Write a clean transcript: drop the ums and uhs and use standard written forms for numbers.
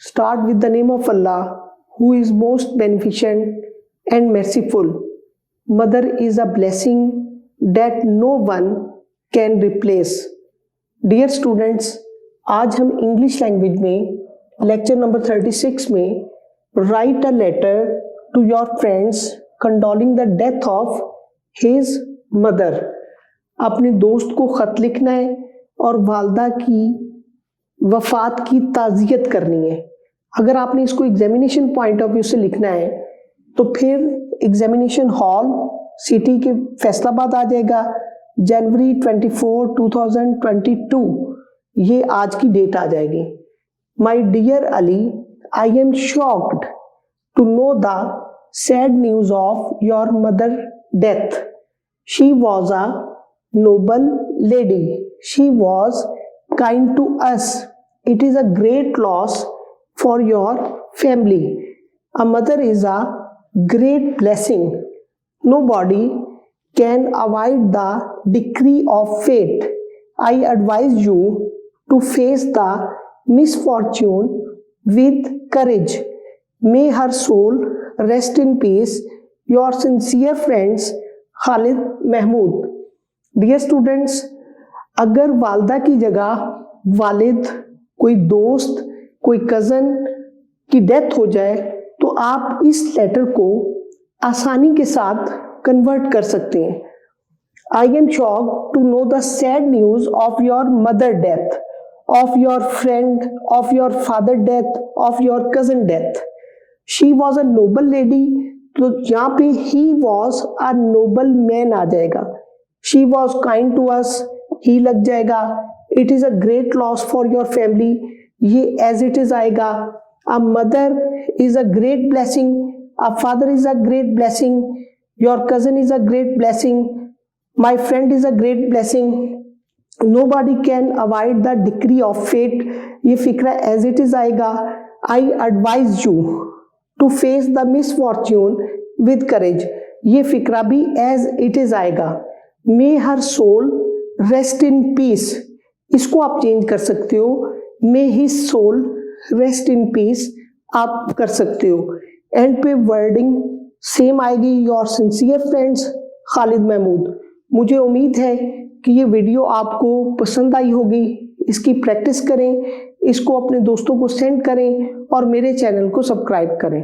Start with the name of Allah, who is most beneficent and merciful. Mother is a blessing that no one can replace. Dear students, आज हम English language में lecture number 36 में write a letter to your friends condoling the death of his mother, अपने दोस्त को ख़त लिखना है और वालदा की वफ़ात की ताज़ियत करनी है। अगर आपने इसको एग्जामिनेशन पॉइंट ऑफ व्यू से लिखना है तो फिर एग्जामिनेशन हॉल सिटी के फैसलाबाद आ जाएगा, जनवरी 24, 2022, ये आज की डेट आ जाएगी। My dear Ali, I am shocked to know the sad news of your mother death. She was a noble lady. She was kind to us. It is a great loss for your family. A mother is a great blessing. Nobody can avoid the decree of fate. I advise you to face the misfortune with courage. May her soul rest in peace. Your sincere friends, Khalid Mahmood. Dear students, अगर वालदा की जगह वालिद, कोई दोस्त, कोई cousin की death हो जाए तो आप इस लेटर को आसानी के साथ कन्वर्ट कर सकते हैं। I am shocked to know the sad news of your mother death, of your friend, of your father death, of your cousin death. She was a noble lady, तो यहाँ पे he was a noble man आ जाएगा। She was kind to us, ही लग जाएगा। It is a great loss for your family, ये as it is आएगा। A mother is a great blessing, a father is a great blessing, your cousin is a great blessing, my friend is a great blessing, nobody can avoid the decree of fate, ये फिक्रा as it is आएगा। I advise you to face the misfortune with courage, ये फिक्रा भी as it is आएगा। May her soul rest in peace, इसको आप change कर सकते हो, May his soul rest in peace आप कर सकते हो। एंड पे वर्डिंग सेम आएगी, your sincere friends Khalid Mahmood. मुझे उम्मीद है कि ये वीडियो आपको पसंद आई होगी। इसकी प्रैक्टिस करें, इसको अपने दोस्तों को सेंड करें और मेरे चैनल को सब्सक्राइब करें।